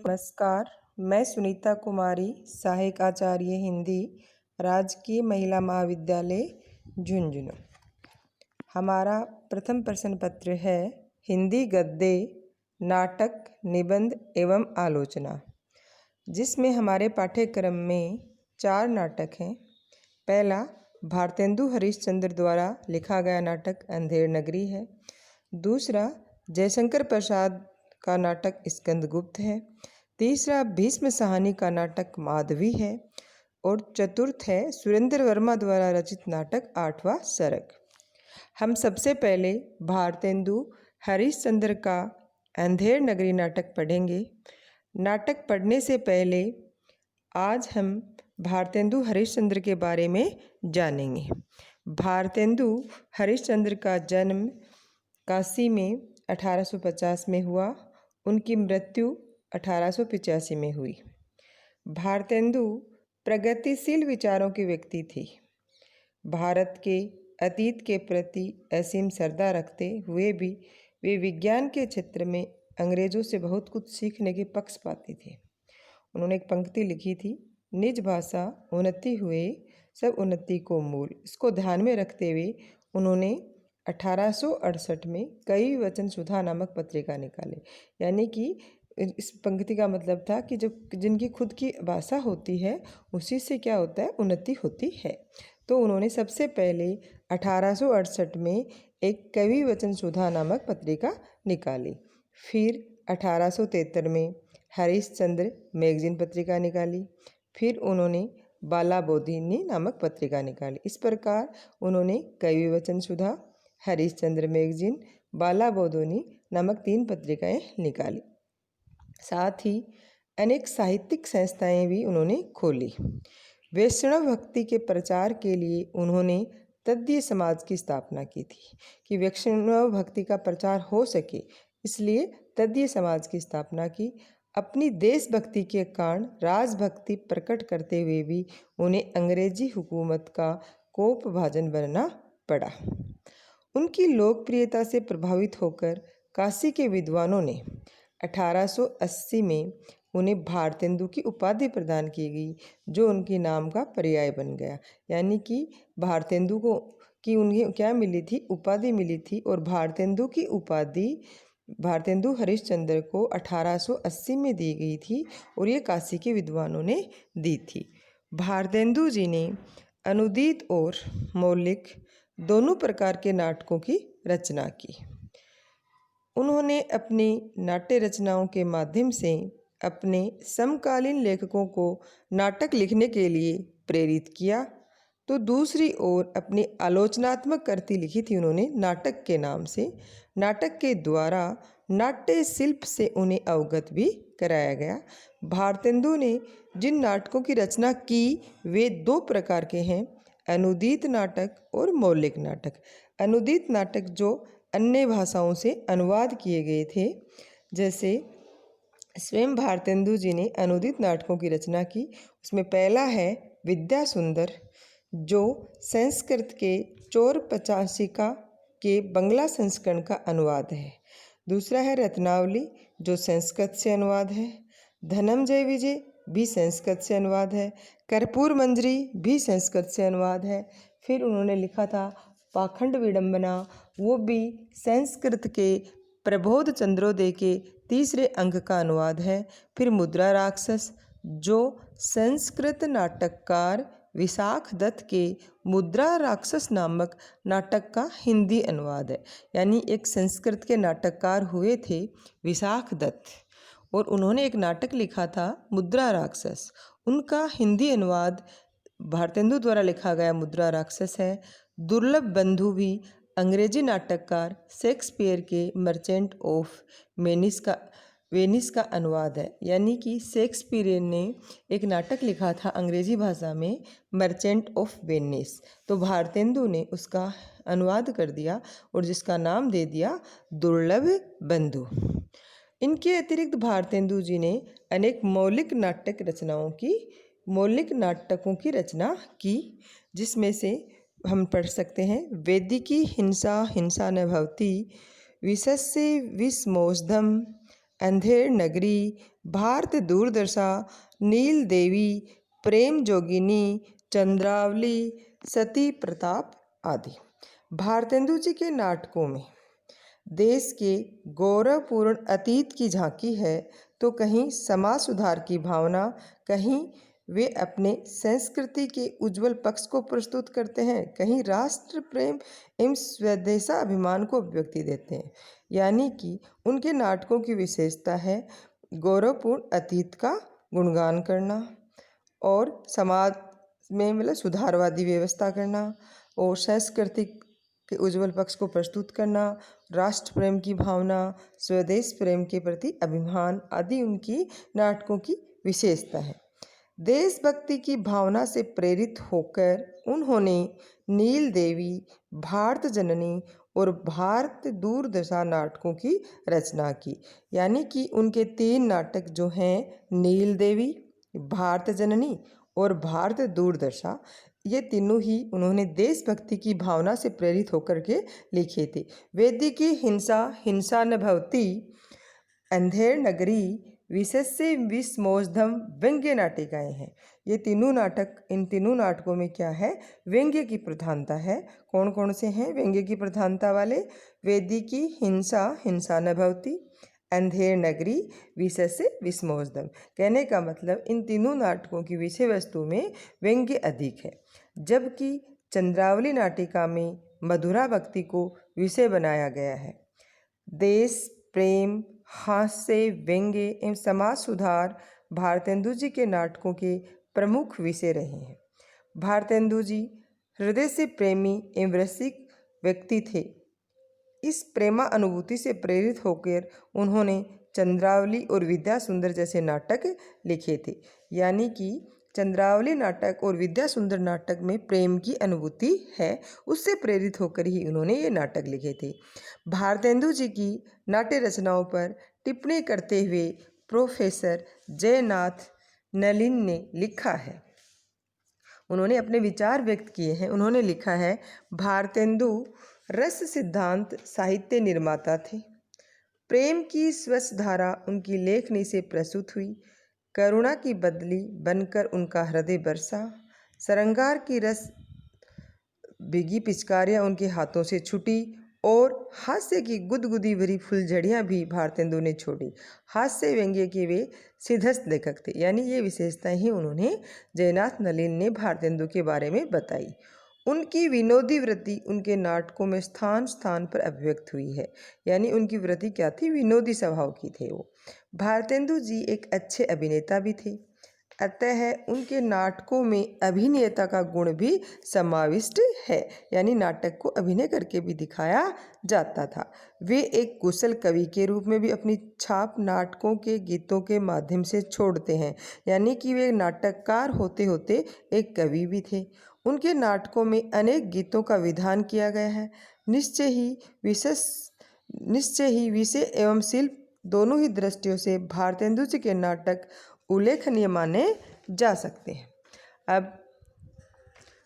नमस्कार, मैं सुनीता कुमारी, सहायक आचार्य हिंदी, राजकीय महिला महाविद्यालय झुंझुनू। हमारा प्रथम प्रश्न पत्र है हिंदी गद्य, नाटक, निबंध एवं आलोचना, जिसमें हमारे पाठ्यक्रम में 4 नाटक हैं। पहला भारतेंदु हरिश्चंद्र द्वारा लिखा गया नाटक अंधेर नगरी है। दूसरा जयशंकर प्रसाद का नाटक स्कंदगुप्त है। तीसरा भीष्म साहनी का नाटक माधवी है। और चतुर्थ है सुरेंद्र वर्मा द्वारा रचित नाटक आठवां सरग। हम सबसे पहले भारतेंदु हरिश्चंद्र का अंधेर नगरी नाटक पढ़ेंगे। नाटक पढ़ने से पहले आज हम भारतेंदु हरिश्चंद्र के बारे में जानेंगे। भारतेंदु हरिश्चंद्र का जन्म काशी में 1850 में हुआ। उनकी मृत्यु 1885 में हुई। भारतेंदु प्रगतिशील विचारों की व्यक्ति थी। भारत के अतीत के प्रति असीम श्रद्धा रखते हुए भी वे विज्ञान के क्षेत्र में अंग्रेजों से बहुत कुछ सीखने के पक्षपाती थे। उन्होंने एक पंक्ति लिखी थी, निज भाषा उन्नति हुए सब उन्नति को मूल। इसको ध्यान में रखते हुए उन्होंने 1868 में कई वचन सुधा नामक पत्रिका निकाले। यानी कि इस पंक्ति का मतलब था कि जब जिनकी खुद की भाषा होती है उसी से क्या होता है, उन्नति होती है। तो उन्होंने सबसे पहले 1868 में एक कवि वचन सुधा नामक पत्रिका निकाली। फिर 1873 में हरिश्चंद्र मैगजीन पत्रिका निकाली। फिर उन्होंने बाला बोधिनी नामक पत्रिका निकाली। इस प्रकार उन्होंने कवि वचन सुधा, हरिश्चंद्र मैगजीन, बाला बोधिनी नामक 3 पत्रिकाएं निकाली। साथ ही अनेक साहित्यिक संस्थाएं भी उन्होंने खोली। वैष्णव भक्ति के प्रचार के लिए उन्होंने तद्दीय समाज की स्थापना की थी कि वैष्णव भक्ति का प्रचार हो सके, इसलिए तद्दीय समाज की स्थापना की। अपनी देशभक्ति के कारण राजभक्ति प्रकट करते हुए भी उन्हें अंग्रेजी हुकूमत का कोपभाजन बनना पड़ा। उनकी लोकप्रियता से प्रभावित होकर काशी के विद्वानों ने 1880 में उन्हें भारतेंदु की उपाधि प्रदान की गई, जो उनके नाम का पर्याय बन गया। यानी कि भारतेंदु को कि उन्हें क्या मिली थी, उपाधि मिली थी। और भारतेंदु की उपाधि भारतेंदु हरिश्चंद्र को 1880 में दी गई थी और ये काशी के विद्वानों ने दी थी। भारतेंदु जी ने अनुदित और मौलिक दोनों प्रकार के नाटकों की रचना की। उन्होंने अपनी नाट्य रचनाओं के माध्यम से अपने समकालीन लेखकों को नाटक लिखने के लिए प्रेरित किया। तो दूसरी ओर अपनी आलोचनात्मक कृति लिखी थी उन्होंने नाटक के नाम से। नाटक के द्वारा नाट्य शिल्प से उन्हें अवगत भी कराया गया। भारतेंदु ने जिन नाटकों की रचना की वे 2 प्रकार के हैं, अनुदित नाटक और मौलिक नाटक। अनुदित नाटक जो अन्य भाषाओं से अनुवाद किए गए थे, जैसे स्वयं भारतेंदु जी ने अनुदित नाटकों की रचना की। उसमें पहला है विद्या सुंदर, जो संस्कृत के चोर पचासिका के बंगला संस्करण का अनुवाद है। दूसरा है रत्नावली, जो संस्कृत से अनुवाद है। धनंजय विजय भी संस्कृत से अनुवाद है। कर्पूर मंजरी भी संस्कृत से अनुवाद है। फिर उन्होंने लिखा था पाखंड विडंबना, वो भी संस्कृत के प्रबोध चंद्रोदय के 3रे अंक का अनुवाद है। फिर मुद्रा राक्षस, जो संस्कृत नाटककार विशाख दत्त के मुद्रा राक्षस नामक नाटक का हिंदी अनुवाद है। यानी एक संस्कृत के नाटककार हुए थे विशाख दत्त, और उन्होंने एक नाटक लिखा था मुद्रा राक्षस। उनका हिंदी अनुवाद भारतेंदु द्वारा लिखा गया मुद्रा राक्षस है। दुर्लभ बंधु भी अंग्रेजी नाटककार शेक्सपियर के मर्चेंट ऑफ वेनिस का अनुवाद है। यानी कि शेक्सपियर ने एक नाटक लिखा था अंग्रेजी भाषा में, मर्चेंट ऑफ वेनिस। तो भारतेंदु ने उसका अनुवाद कर दिया और जिसका नाम दे दिया दुर्लभ बंधु। इनके अतिरिक्त भारतेंदु जी ने अनेक मौलिक नाटकों की रचना की, जिसमें से हम पढ़ सकते हैं वेदिकी हिंसा हिंसा न भवति, विषस्य विषमोषधम, अंधेर नगरी, भारत दूरदर्शा, नील देवी, प्रेम जोगिनी, चंद्रावली, सती प्रताप आदि। भारतेंदु जी के नाटकों में देश के गौरवपूर्ण अतीत की झांकी है, तो कहीं समाज सुधार की भावना, कहीं वे अपने संस्कृति के उज्जवल पक्ष को प्रस्तुत करते हैं, कहीं राष्ट्र प्रेम एवं स्वदेशाभिमान को अभिव्यक्ति देते हैं। यानी कि उनके नाटकों की विशेषता है गौरवपूर्ण अतीत का गुणगान करना और समाज में मतलब सुधारवादी व्यवस्था करना और सांस्कृतिक के उज्जवल पक्ष को प्रस्तुत करना, राष्ट्र प्रेम की भावना, स्वदेश प्रेम के प्रति अभिमान आदि उनकी नाटकों की विशेषता है। देशभक्ति की भावना से प्रेरित होकर उन्होंने नील देवी, भारत जननी और भारत दूरदर्शा नाटकों की रचना की। यानी कि उनके 3 नाटक जो हैं नील देवी, भारत जननी और भारत दूरदर्शा, ये तीनों ही उन्होंने देशभक्ति की भावना से प्रेरित होकर के लिखे थे। वेदिकी हिंसा, हिंसा न भवति, अंधेर नगरी, विशस्य विस्मोधम व्यंग्य नाटिकाएँ हैं। ये तीनों नाटक, इन तीनों नाटकों में क्या है, व्यंग्य की प्रधानता है। कौन कौन से हैं व्यंग्य की प्रधानता वाले? वेदिकी हिंसा, हिंसा न भवति, अंधेर नगरी, विशस्य विस्मोधम। कहने का मतलब इन तीनों नाटकों की विषय वस्तु में व्यंग्य अधिक है, जबकि चंद्रावली नाटिका में मधुरा भक्ति को विषय बनाया गया है। देश प्रेम, हास्य, व्यंग्य एवं समाज सुधार भारतेंदु जी के नाटकों के प्रमुख विषय रहे हैं। भारतेंदु जी हृदय से प्रेमी एवं रसिक व्यक्ति थे। इस प्रेमा अनुभूति से प्रेरित होकर उन्होंने चंद्रावली और विद्या सुंदर जैसे नाटक लिखे थे। यानी कि चंद्रावली नाटक और विद्या सुंदर नाटक में प्रेम की अनुभूति है, उससे प्रेरित होकर ही उन्होंने ये नाटक लिखे थे। भारतेंदु जी की नाट्य रचनाओं पर टिप्पणी करते हुए प्रोफेसर जयनाथ नलिन ने लिखा है, उन्होंने अपने विचार व्यक्त किए हैं। उन्होंने लिखा है, भारतेंदु रस सिद्धांत साहित्य निर्माता थे। प्रेम की स्वच्छ धारा उनकी लेखनी से प्रसूत हुई, करुणा की बदली बनकर उनका हृदय बरसा, श्रृंगार की रस बिगी पिचकारियाँ उनके हाथों से छूटी और हास्य की गुदगुदी भरी फुलझड़ियाँ भी भारतेंदु ने छोड़ी। हास्य व्यंग्य के वे सिद्धस्त लेखक थे। यानी ये विशेषताएं ही उन्होंने जयनाथ नलिन ने भारतेंदु के बारे में बताई। उनकी विनोदी वृत्ति उनके नाटकों में स्थान स्थान पर अभिव्यक्त हुई है। यानी उनकी वृत्ति क्या थी, विनोदी स्वभाव की थे वो। भारतेंदु जी एक अच्छे अभिनेता भी थे, अतः उनके नाटकों में अभिनेता का गुण भी समाविष्ट है। यानी नाटक को अभिनय करके भी दिखाया जाता था। वे एक कुशल कवि के रूप में भी अपनी छाप नाटकों के गीतों के माध्यम से छोड़ते हैं। यानी कि वे नाटककार होते होते एक कवि भी थे। उनके नाटकों में अनेक गीतों का विधान किया गया है। निश्चय ही विषय एवं शिल्प दोनों ही दृष्टियों से भारतेंदु जी के नाटक उल्लेखनीय माने जा सकते हैं। अब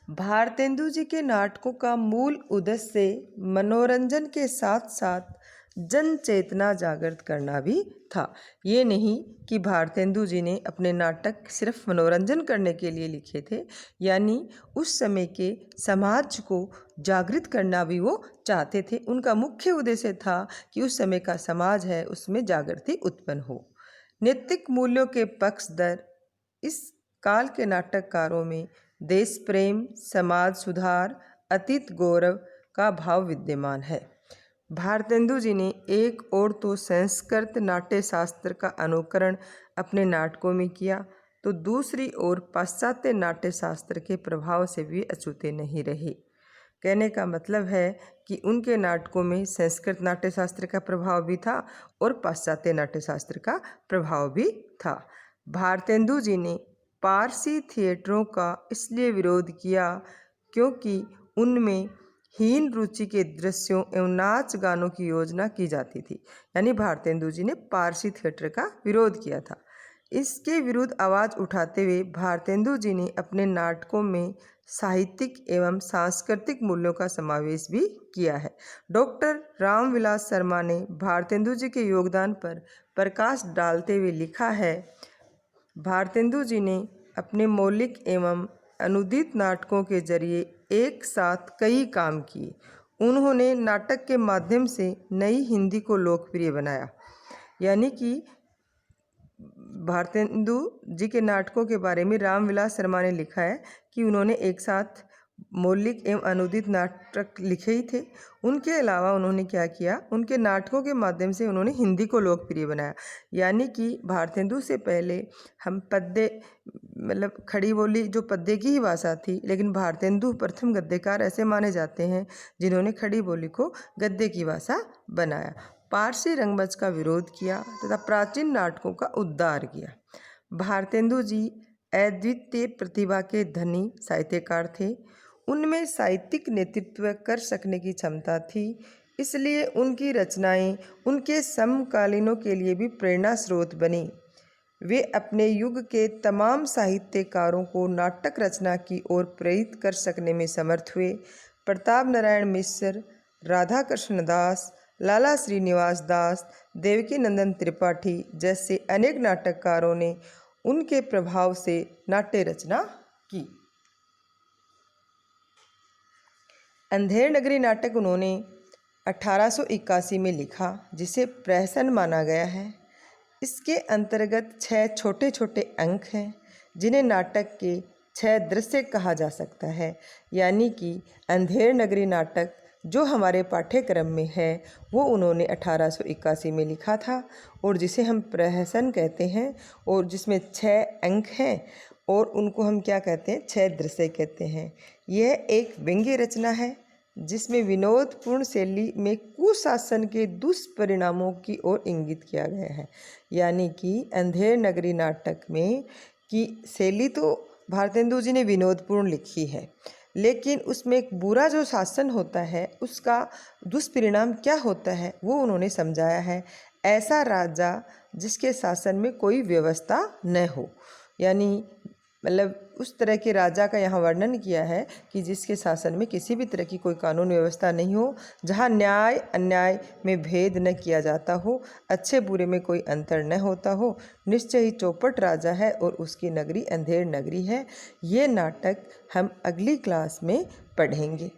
भारतेंदु जी के नाटकों का मूल उद्देश्य मनोरंजन के साथ साथ जन चेतना जागृत करना भी था। ये नहीं कि भारतेंदु जी ने अपने नाटक सिर्फ मनोरंजन करने के लिए लिखे थे, यानी उस समय के समाज को जागृत करना भी वो चाहते थे। उनका मुख्य उद्देश्य था कि उस समय का समाज है उसमें जागृति उत्पन्न हो। नैतिक मूल्यों के पक्षधर इस काल के नाटककारों में देश प्रेम, समाज सुधार, अतीत गौरव का भाव विद्यमान है। भारतेंदु जी ने एक और तो संस्कृत नाट्य शास्त्र का अनुकरण अपने नाटकों में किया, तो दूसरी ओर पाश्चात्य नाट्य शास्त्र के प्रभाव से भी अछूते नहीं रहे। कहने का मतलब है कि उनके नाटकों में संस्कृत नाट्य शास्त्र का प्रभाव भी था और पाश्चात्य नाट्य शास्त्र का प्रभाव भी था। भारतेंदु जी ने पारसी थिएटरों का इसलिए विरोध किया क्योंकि उनमें हीन रुचि के दृश्यों एवं नाच गानों की योजना की जाती थी। यानी भारतेंदु जी ने पारसी थिएटर का विरोध किया था। इसके विरुद्ध आवाज़ उठाते हुए भारतेंदु जी ने अपने नाटकों में साहित्यिक एवं सांस्कृतिक मूल्यों का समावेश भी किया है। डॉक्टर रामविलास शर्मा ने भारतेंदु जी के योगदान पर प्रकाश डालते हुए लिखा है, भारतेंदु जी ने अपने मौलिक एवं अनुदित नाटकों के जरिए एक साथ कई काम किए। उन्होंने नाटक के माध्यम से नई हिंदी को लोकप्रिय बनाया। यानी कि भारतेंदु जी के नाटकों के बारे में रामविलास शर्मा ने लिखा है कि उन्होंने एक साथ मौलिक एवं अनुदित नाटक लिखे ही थे। उनके अलावा उन्होंने क्या किया, उनके नाटकों के माध्यम से उन्होंने हिंदी को लोकप्रिय बनाया। यानी कि भारतेंदु से पहले हम पद्य मतलब खड़ी बोली जो पद्य की ही भाषा थी, लेकिन भारतेंदु प्रथम गद्यकार ऐसे माने जाते हैं जिन्होंने खड़ी बोली को गद्य की भाषा बनाया। पारसी रंगमंच का विरोध किया तथा प्राचीन नाटकों का उद्धार किया। भारतेंदु जी अद्वितीय प्रतिभा के धनी साहित्यकार थे। उनमें साहित्यिक नेतृत्व कर सकने की क्षमता थी, इसलिए उनकी रचनाएं उनके समकालीनों के लिए भी प्रेरणा स्रोत बनी। वे अपने युग के तमाम साहित्यकारों को नाटक रचना की ओर प्रेरित कर सकने में समर्थ हुए। प्रताप नारायण मिश्र, राधा कृष्ण दास, लाला श्रीनिवास दास, देवकी नंदन त्रिपाठी जैसे अनेक नाटककारों ने उनके प्रभाव से नाट्य रचना की। अंधेर नगरी नाटक उन्होंने 1881 में लिखा, जिसे प्रहसन माना गया है। इसके अंतर्गत 6 छोटे छोटे अंक हैं, जिन्हें नाटक के 6 दृश्य कहा जा सकता है। यानी कि अंधेर नगरी नाटक जो हमारे पाठ्यक्रम में है वो उन्होंने 1881 में लिखा था और जिसे हम प्रहसन कहते हैं, और जिसमें 6 अंक हैं और उनको हम क्या कहते हैं, 6 दृश्य कहते हैं। यह एक व्यंग्य रचना है जिसमें विनोदपूर्ण शैली में कुशासन के दुष्परिणामों की ओर इंगित किया गया है। यानी कि अंधेर नगरी नाटक में की शैली तो भारतेंदु जी ने विनोदपूर्ण लिखी है, लेकिन उसमें एक बुरा जो शासन होता है उसका दुष्परिणाम क्या होता है वो उन्होंने समझाया है। ऐसा राजा जिसके शासन में कोई व्यवस्था न हो, यानी मतलब उस तरह के राजा का यहाँ वर्णन किया है कि जिसके शासन में किसी भी तरह की कोई कानून व्यवस्था नहीं हो, जहाँ न्याय अन्याय में भेद न किया जाता हो, अच्छे बुरे में कोई अंतर न होता हो। निश्चय ही चौपट राजा है और उसकी नगरी अंधेर नगरी है। ये नाटक हम अगली क्लास में पढ़ेंगे।